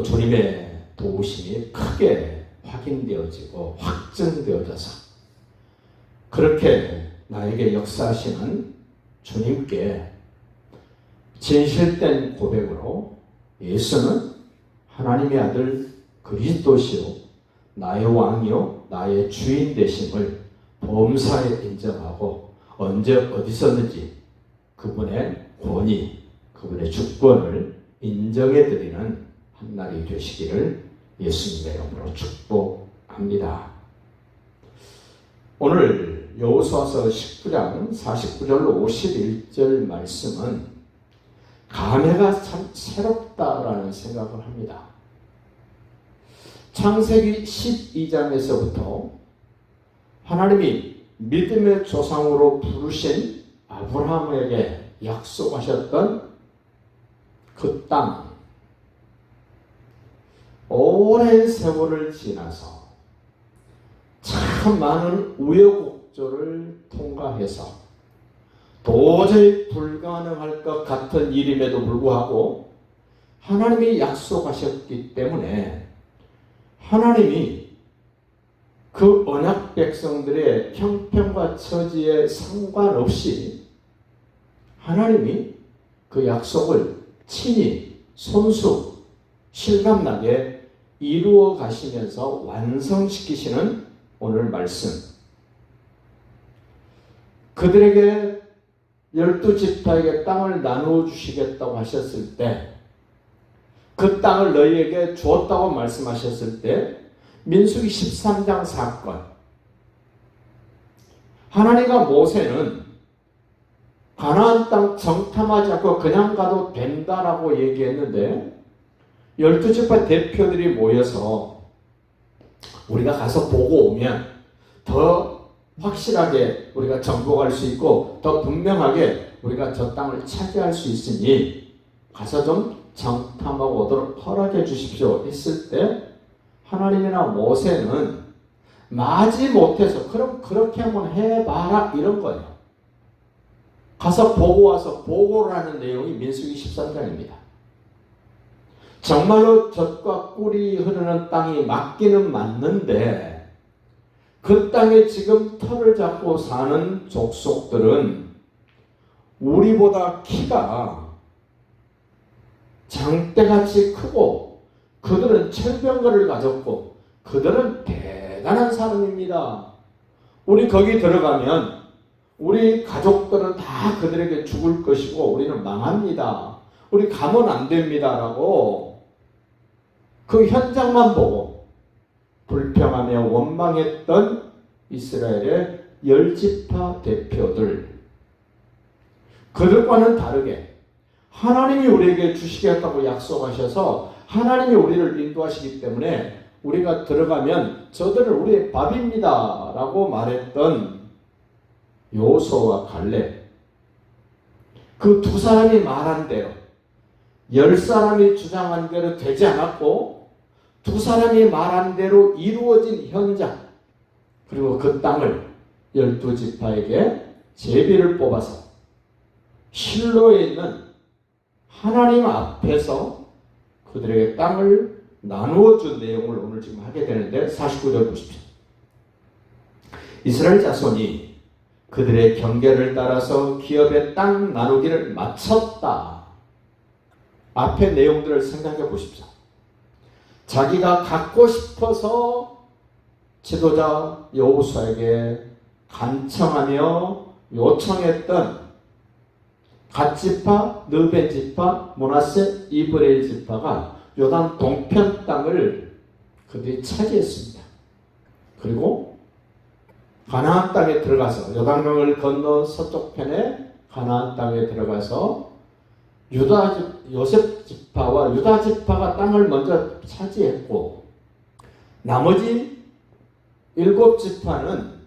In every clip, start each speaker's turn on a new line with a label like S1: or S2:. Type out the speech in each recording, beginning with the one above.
S1: 또 주님의 도우심이 크게 확인되어지고 확증되어져서 그렇게 나에게 역사하시는 주님께 진실된 고백으로 예수는 하나님의 아들 그리스도시요 나의 왕이요 나의 주인 되심을 범사에 인정하고 언제 어디서든지 그분의 권위, 그분의 주권을 인정해드리는 한날이 되시기를 예수님의 이름으로 축복합니다. 오늘 여호수아서 19장 49절로 51절 말씀은 감회가 참 새롭다라는 생각을 합니다. 창세기 12장에서부터 하나님이 믿음의 조상으로 부르신 아브라함에게 약속하셨던 그 땅, 오랜 세월을 지나서 참 많은 우여곡절을 통과해서 도저히 불가능할 것 같은 일임에도 불구하고 하나님이 약속하셨기 때문에 하나님이 그 언약 백성들의 형편과 처지에 상관없이 하나님이 그 약속을 친히 손수 실감나게 이루어 가시면서 완성시키시는 오늘 말씀. 그들에게 12지파에게 땅을 나누어 주시겠다고 하셨을 때, 그 땅을 너희에게 주었다고 말씀하셨을 때, 민수기 13장 사건, 하나님과 모세는 가나안 땅 정탐하지 않고 그냥 가도 된다라고 얘기했는데 12지파 대표들이 모여서 우리가 가서 보고 오면 더 확실하게 우리가 정복할 수 있고 더 분명하게 우리가 저 땅을 차지할 수 있으니 가서 좀 정탐하고 오도록 허락해 주십시오 했을 때 하나님이나 모세는 마지 못해서 그럼 그렇게 한번 해봐라 이런 거예요. 가서 보고 와서 보고를 하는 내용이 민수기 13장입니다. 정말로 젖과 꿀이 흐르는 땅이 맞기는 맞는데 그 땅에 지금 터를 잡고 사는 족속들은 우리보다 키가 장대같이 크고 그들은 철병거를 가졌고 그들은 대단한 사람입니다. 우리 거기 들어가면 우리 가족들은 다 그들에게 죽을 것이고 우리는 망합니다. 우리 가면 안 됩니다. 라고 그 현장만 보고 불평하며 원망했던 이스라엘의 10지파 대표들. 그들과는 다르게 하나님이 우리에게 주시겠다고 약속하셔서 하나님이 우리를 인도하시기 때문에 우리가 들어가면 저들은 우리의 밥입니다. 라고 말했던 여호수아와 갈렙, 그 두 사람이 말한 대로 10사람이 주장한 대로 되지 않았고 두 사람이 말한 대로 이루어진 현장, 그리고 그 땅을 12지파에게 제비를 뽑아서 실로에 있는 하나님 앞에서 그들에게 땅을 나누어 준 내용을 오늘 지금 하게 되는데 49절 보십시오. 이스라엘 자손이 그들의 경계를 따라서 기업의 땅 나누기를 마쳤다. 앞의 내용들을 생각해 보십시오. 자기가 갖고 싶어서 지도자 여호수아에게 간청하며 요청했던 갓지파, 르벤지파, 므낫세, 이브레일 지파가 요단 동편 땅을 그들이 차지했습니다. 그리고 가나안 땅에 들어가서 요단강을 건너 서쪽 편에 가나안 땅에 들어가서 요셉 지파와 유다 지파가 땅을 먼저 차지했고 나머지 7지파는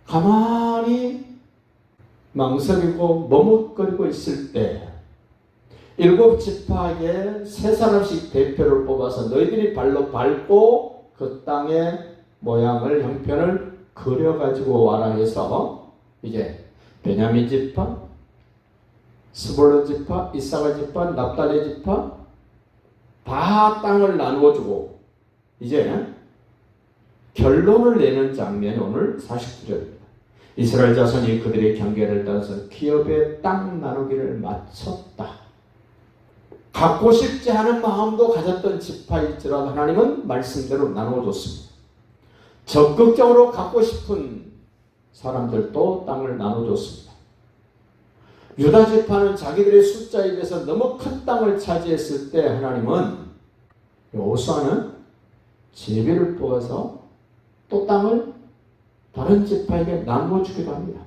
S1: 가만히 망설이고 머뭇거리고 있을 때 7지파에게 3사람씩 대표를 뽑아서 너희들이 발로 밟고 그 땅의 모양을 형편을 그려가지고 와라 해서 이제 베냐민 지파, 스불론 지파, 이사가 지파, 납달리 지파, 다 땅을 나누어주고 이제 결론을 내는 장면이 오늘 49절입니다. 이스라엘 자손이 그들의 경계를 따라서 기업의 땅 나누기를 마쳤다. 갖고 싶지 않은 마음도 가졌던 지파일지라도 하나님은 말씀대로 나누어줬습니다. 적극적으로 갖고 싶은 사람들도 땅을 나눠줬습니다. 유다 지파는 자기들의 숫자에 비해서 너무 큰 땅을 차지했을 때 하나님은 여호수아는 제비를 뽑아서 또 땅을 다른 지파에게 나누어주기도 합니다.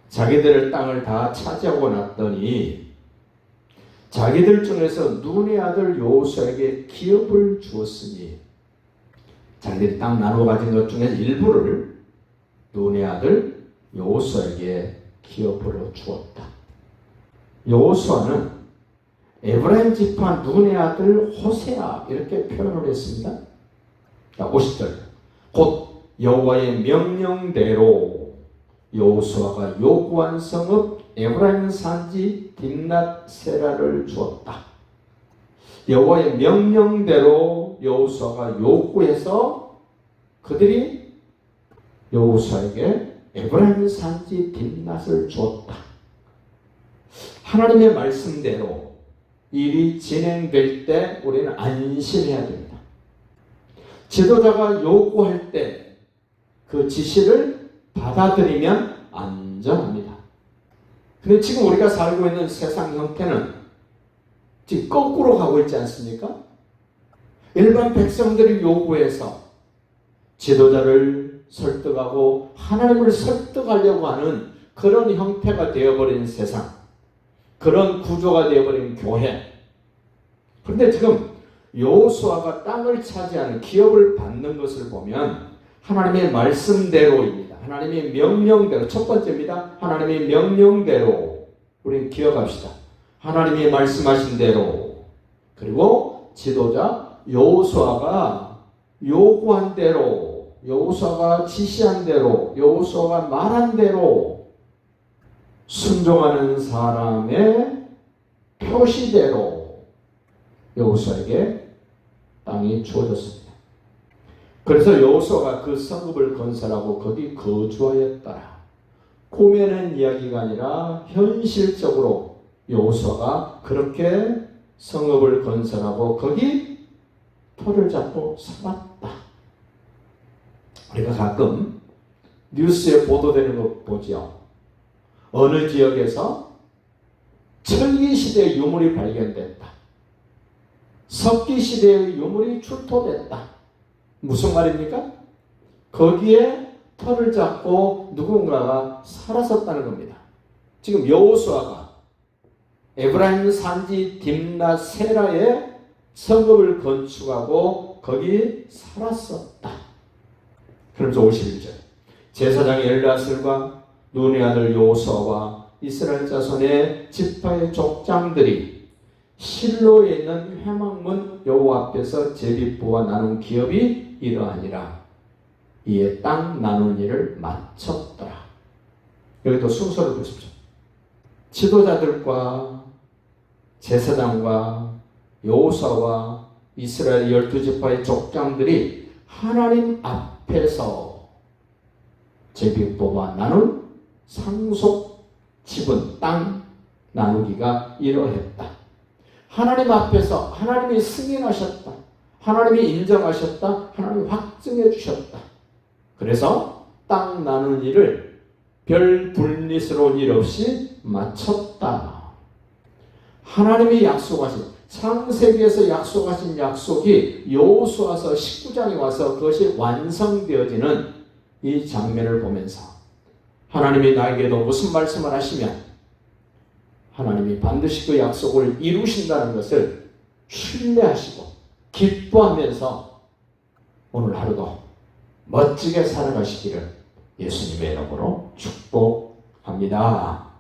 S1: 자기들 땅을 다 차지하고 났더니 자기들 중에서 눈의 아들 여호수아에게 기업을 주었으니 자기들이 땅 나누어 가진 것 중에서 일부를 눈의 아들 여호수아에게 기업으로 주었다. 여호수아는 에브라임 지파 눈의 아들 호세아 이렇게 표현을 했습니다. 자, 50절 곧 여호와의 명령대로 여호수아가 요구한 성읍 에브라임 산지 딥낫 세라를 주었다. 여호와의 명령대로 여호수아가 요구해서 그들이 여호수아에게 에브라임 산지 딥낫을 주었다. 하나님의 말씀대로 일이 진행될 때 우리는 안심해야 됩니다. 지도자가 요구할 때 그 지시를 받아들이면 안전합니다. 근데 지금 우리가 살고 있는 세상 형태는 지금 거꾸로 가고 있지 않습니까? 일반 백성들이 요구해서 지도자를 설득하고 하나님을 설득하려고 하는 그런 형태가 되어버린 세상, 그런 구조가 되어버린 교회. 그런데 지금 여호수아가 땅을 차지하는 기업을 받는 것을 보면 하나님의 말씀대로입니다. 하나님의 명령대로. 첫 번째입니다. 하나님의 명령대로 우리는 기억합시다. 하나님이 말씀하신 대로, 그리고 지도자 여호수아가 요구한 대로, 여호수아가 지시한 대로, 여호수아가 말한 대로 순종하는 사람의 표시대로 여호수아에게 땅이 주어졌습니다. 그래서 여호수아가 그 성읍을 건설하고 거기 거주하였더라. 꿈에는 이야기가 아니라 현실적으로 여호수아가 그렇게 성읍을 건설하고 거기 터를 잡고 살았다. 우리가 가끔 뉴스에 보도되는 거 보죠. 어느 지역에서 철기 시대의 유물이 발견됐다. 석기 시대의 유물이 출토됐다. 무슨 말입니까? 거기에 터를 잡고 누군가가 살았었다는 겁니다. 지금 여호수아가 에브라임 산지 딥낫 세라에 성읍을 건축하고 거기 살았었다. 그러면서 51절 제사장 엘르아슬과 눈의 아들 여호수아와 이스라엘 자손의 지파의 족장들이 실로에 있는 회막문 여호와 앞에서 제비뽑아 나눈 기업이 이러하니라. 이에 땅 나눈 일을 마쳤더라. 여기도 순서를 보십시오. 지도자들과 제사장과 여호수아와 이스라엘 12지파의 족장들이 하나님 앞에서 제비뽑아 나눈 상속 지분 땅 나누기가 이러했다. 하나님 앞에서 하나님이 승인하셨다. 하나님이 인정하셨다. 하나님이 확증해 주셨다. 그래서 땅 나눈 일을 별 불미스러운 일 없이 마쳤다. 하나님이 약속하신 창세기에서 약속하신 약속이 여호수아서 19장에 와서 그것이 완성되어지는 이 장면을 보면서 하나님이 나에게도 무슨 말씀을 하시면 하나님이 반드시 그 약속을 이루신다는 것을 신뢰하시고 기뻐하면서 오늘 하루도 멋지게 살아가시기를 예수님의 이름으로 축복합니다.